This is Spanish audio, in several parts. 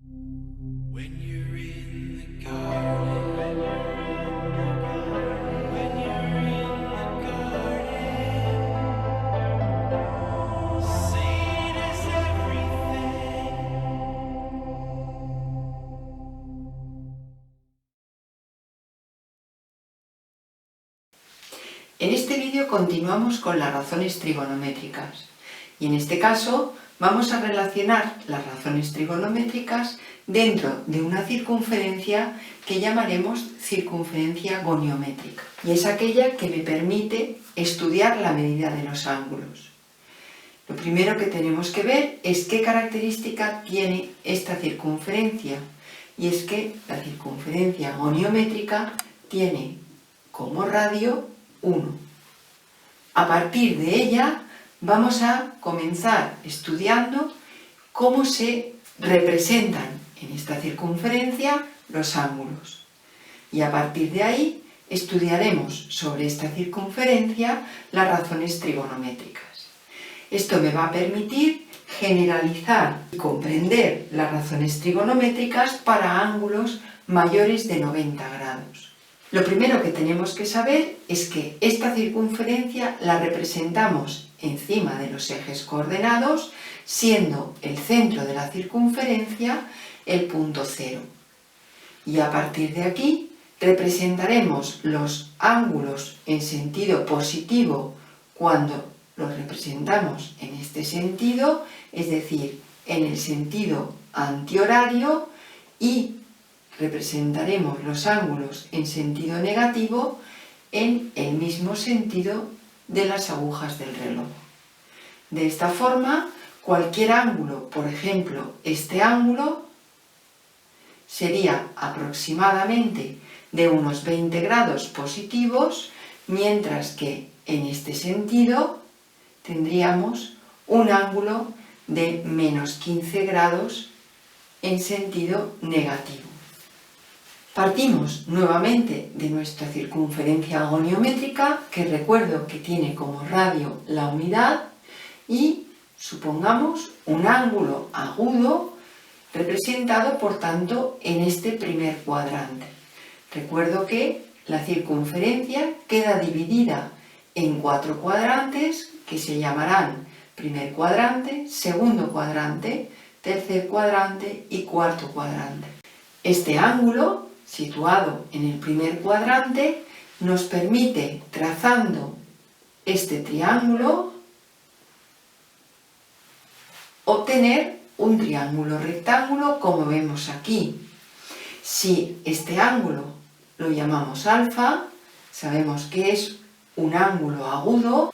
When you're in the garden, when you're in the garden, seed is everything. En este vídeo continuamos con las razones trigonométricas y en este caso vamos a relacionar las razones trigonométricas dentro de una circunferencia que llamaremos circunferencia goniométrica, y es aquella que me permite estudiar la medida de los ángulos. Lo primero que tenemos que ver es qué característica tiene esta circunferencia, y es que la circunferencia goniométrica tiene como radio 1. A partir de ella vamos a comenzar estudiando cómo se representan en esta circunferencia los ángulos. Y a partir de ahí estudiaremos sobre esta circunferencia las razones trigonométricas. Esto me va a permitir generalizar y comprender las razones trigonométricas para ángulos mayores de 90 grados. Lo primero que tenemos que saber es que esta circunferencia la representamos encima de los ejes coordenados, siendo el centro de la circunferencia el punto 0. Y a partir de aquí representaremos los ángulos en sentido positivo cuando los representamos en este sentido, es decir, en el sentido antihorario, y representaremos los ángulos en sentido negativo en el mismo sentido de las agujas del reloj. De esta forma, cualquier ángulo, por ejemplo, este ángulo, sería aproximadamente de unos 20 grados positivos, mientras que en este sentido tendríamos un ángulo de menos 15 grados en sentido negativo. Partimos nuevamente de nuestra circunferencia goniométrica, que recuerdo que tiene como radio la unidad, y supongamos un ángulo agudo representado, por tanto, en este primer cuadrante. Recuerdo que la circunferencia queda dividida en 4 cuadrantes que se llamarán primer cuadrante, segundo cuadrante, tercer cuadrante y cuarto cuadrante. Este ángulo, situado en el primer cuadrante, nos permite, trazando este triángulo, obtener un triángulo rectángulo como vemos aquí. Si este ángulo lo llamamos alfa, sabemos que es un ángulo agudo,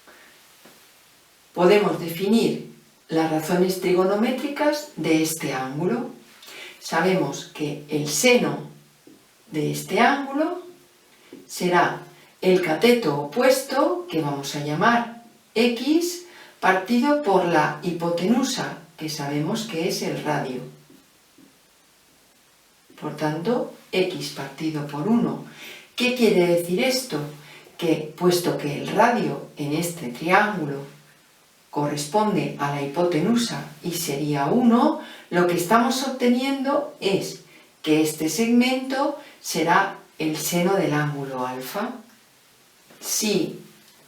podemos definir las razones trigonométricas de este ángulo. Sabemos que el seno de este ángulo será el cateto opuesto, que vamos a llamar x, partido por la hipotenusa, que sabemos que es el radio. Por tanto, x partido por 1. ¿Qué quiere decir esto? Que puesto que el radio en este triángulo corresponde a la hipotenusa y sería 1, lo que estamos obteniendo es que este segmento será el seno del ángulo alfa. Si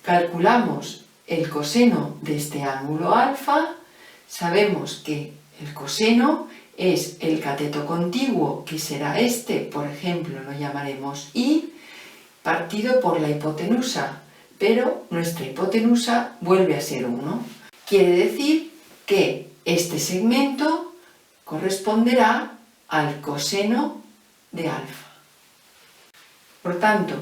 calculamos el coseno de este ángulo alfa, sabemos que el coseno es el cateto contiguo, que será este, por ejemplo, lo llamaremos y, partido por la hipotenusa, pero nuestra hipotenusa vuelve a ser 1. Quiere decir que este segmento corresponderá al coseno de alfa. Por tanto,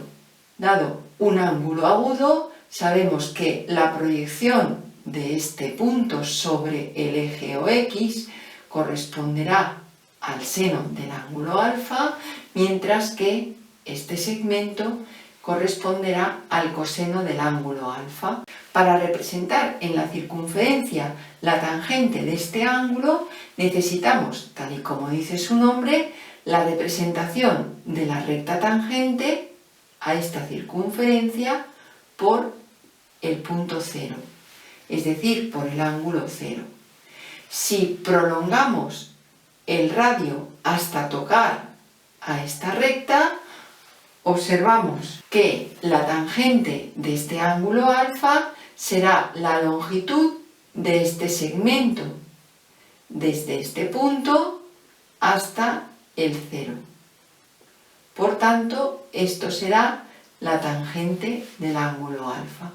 dado un ángulo agudo, sabemos que la proyección de este punto sobre el eje o x corresponderá al seno del ángulo alfa, mientras que este segmento corresponderá al coseno del ángulo alfa. Para representar en la circunferencia la tangente de este ángulo, necesitamos, tal y como dice su nombre, la representación de la recta tangente a esta circunferencia por el punto 0, es decir, por el ángulo 0. Si prolongamos el radio hasta tocar a esta recta, observamos que la tangente de este ángulo alfa será la longitud de este segmento, desde este punto hasta el 0. Por tanto, esto será la tangente del ángulo alfa.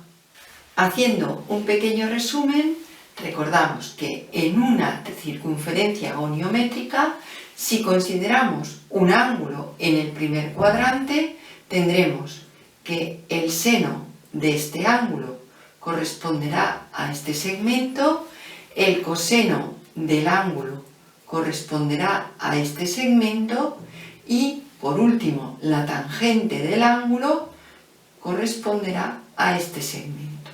Haciendo un pequeño resumen, recordamos que en una circunferencia goniométrica, si consideramos un ángulo en el primer cuadrante, tendremos que el seno de este ángulo corresponderá a este segmento, el coseno del ángulo corresponderá a este segmento y, por último, la tangente del ángulo corresponderá a este segmento.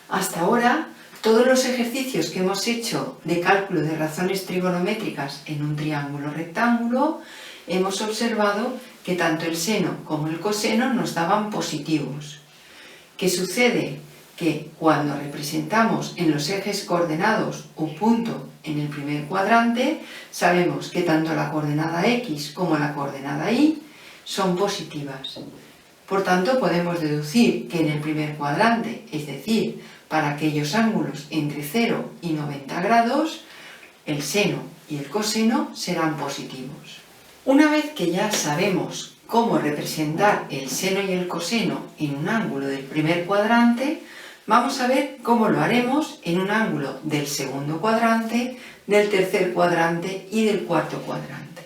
Hasta ahora, todos los ejercicios que hemos hecho de cálculo de razones trigonométricas en un triángulo rectángulo, hemos observado que tanto el seno como el coseno nos daban positivos. ¿Qué sucede? Que cuando representamos en los ejes coordenados un punto en el primer cuadrante, sabemos que tanto la coordenada x como la coordenada y son positivas. Por tanto, podemos deducir que en el primer cuadrante, es decir, para aquellos ángulos entre 0 y 90 grados, el seno y el coseno serán positivos. Una vez que ya sabemos cómo representar el seno y el coseno en un ángulo del primer cuadrante, vamos a ver cómo lo haremos en un ángulo del segundo cuadrante, del tercer cuadrante y del cuarto cuadrante.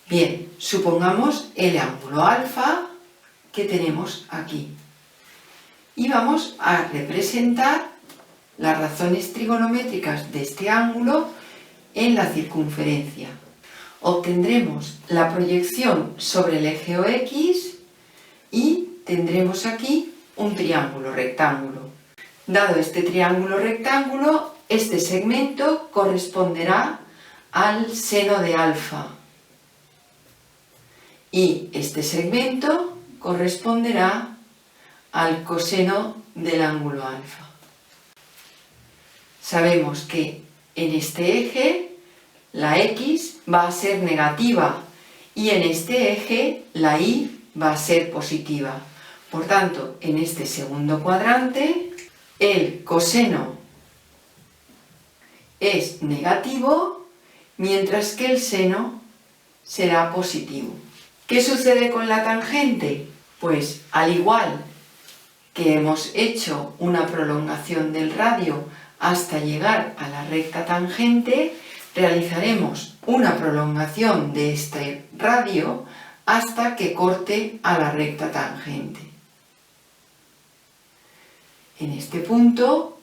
Bien, supongamos el ángulo alfa que tenemos aquí. Y vamos a representar las razones trigonométricas de este ángulo en la circunferencia. Obtendremos la proyección sobre el eje OX y tendremos aquí un triángulo rectángulo. Dado este triángulo rectángulo, este segmento corresponderá al seno de alfa y este segmento corresponderá al coseno del ángulo alfa. Sabemos que en este eje la x va a ser negativa y en este eje la y va a ser positiva. Por tanto, en este segundo cuadrante, el coseno es negativo, mientras que el seno será positivo. ¿Qué sucede con la tangente? Pues al igual que hemos hecho una prolongación del radio hasta llegar a la recta tangente, realizaremos una prolongación de este radio hasta que corte a la recta tangente. En este punto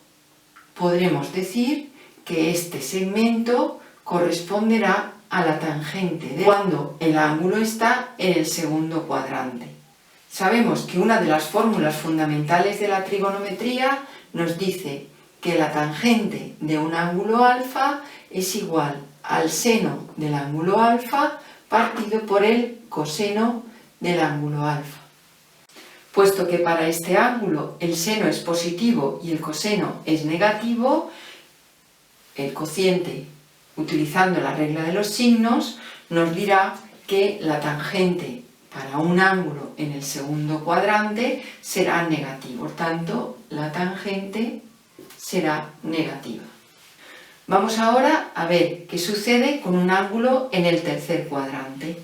podremos decir que este segmento corresponderá a la tangente cuando el ángulo está en el segundo cuadrante. Sabemos que una de las fórmulas fundamentales de la trigonometría nos dice que la tangente de un ángulo alfa es igual al seno del ángulo alfa partido por el coseno del ángulo alfa. Puesto que para este ángulo el seno es positivo y el coseno es negativo, el cociente, utilizando la regla de los signos, nos dirá que la tangente para un ángulo en el segundo cuadrante será negativo. Por tanto, la tangente será negativa. Vamos ahora a ver qué sucede con un ángulo en el tercer cuadrante.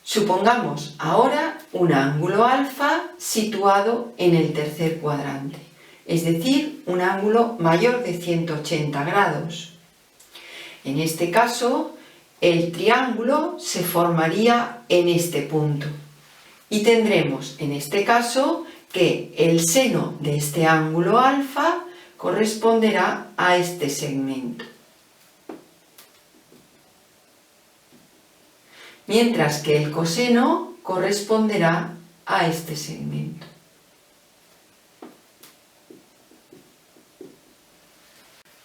Supongamos ahora un ángulo alfa situado en el tercer cuadrante, es decir, un ángulo mayor de 180 grados. En este caso, el triángulo se formaría en este punto y tendremos en este caso que el seno de este ángulo alfa corresponderá a este segmento, mientras que el coseno corresponderá a este segmento.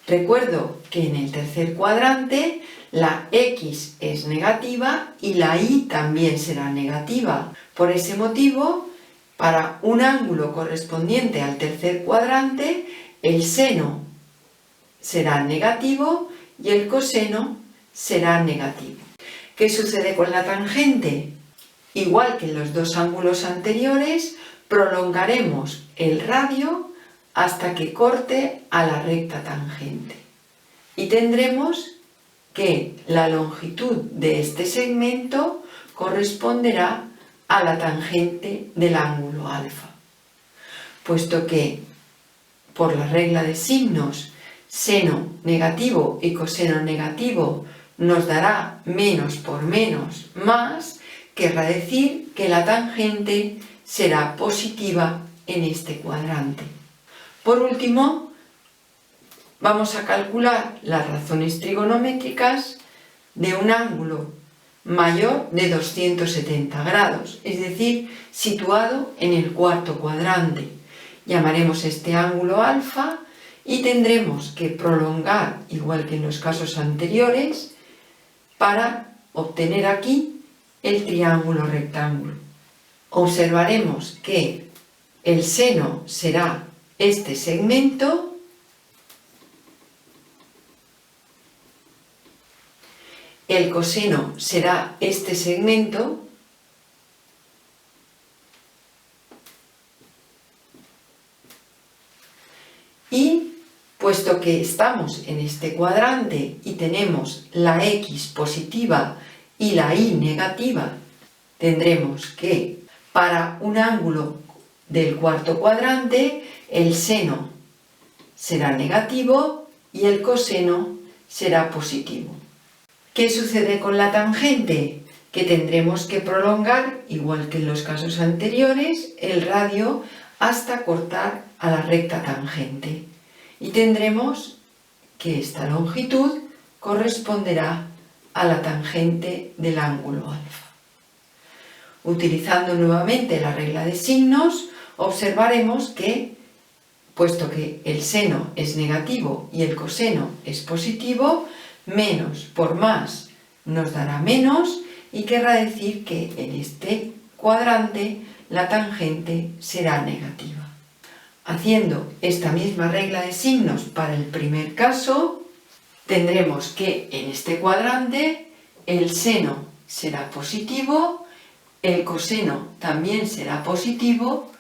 Recuerdo que en el tercer cuadrante la x es negativa y la y también será negativa. Por ese motivo, para un ángulo correspondiente al tercer cuadrante, el seno será negativo y el coseno será negativo. ¿Qué sucede con la tangente? Igual que en los dos ángulos anteriores, prolongaremos el radio hasta que corte a la recta tangente. Y tendremos que la longitud de este segmento corresponderá a la tangente del ángulo alfa. Puesto que, por la regla de signos, seno negativo y coseno negativo nos dará menos por menos más, querrá decir que la tangente será positiva en este cuadrante. Por último, vamos a calcular las razones trigonométricas de un ángulo mayor de 270 grados, es decir, situado en el cuarto cuadrante. Llamaremos este ángulo alfa y tendremos que prolongar, igual que en los casos anteriores, para obtener aquí el triángulo rectángulo. Observaremos que el seno será este segmento el coseno será este segmento y puesto que estamos en este cuadrante y tenemos la X positiva y la Y negativa, tendremos que para un ángulo del cuarto cuadrante el seno será negativo y el coseno será positivo. ¿Qué sucede con la tangente? Que tendremos que prolongar, igual que en los casos anteriores, el radio hasta cortar a la recta tangente. Y tendremos que esta longitud corresponderá a la tangente del ángulo alfa. Utilizando nuevamente la regla de signos, observaremos que, puesto que el seno es negativo y el coseno es positivo, menos por más nos dará menos y querrá decir que en este cuadrante la tangente será negativa. Haciendo esta misma regla de signos para el primer caso, tendremos que en este cuadrante el seno será positivo, el coseno también será positivo,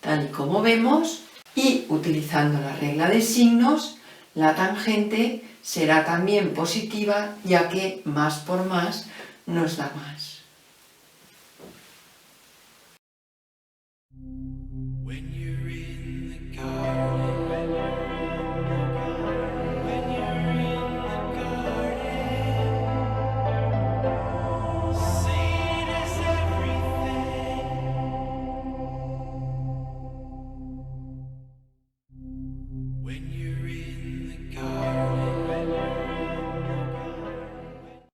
tal y como vemos, y utilizando la regla de signos, la tangente será también positiva, ya que más por más nos da más. When you're in the garden.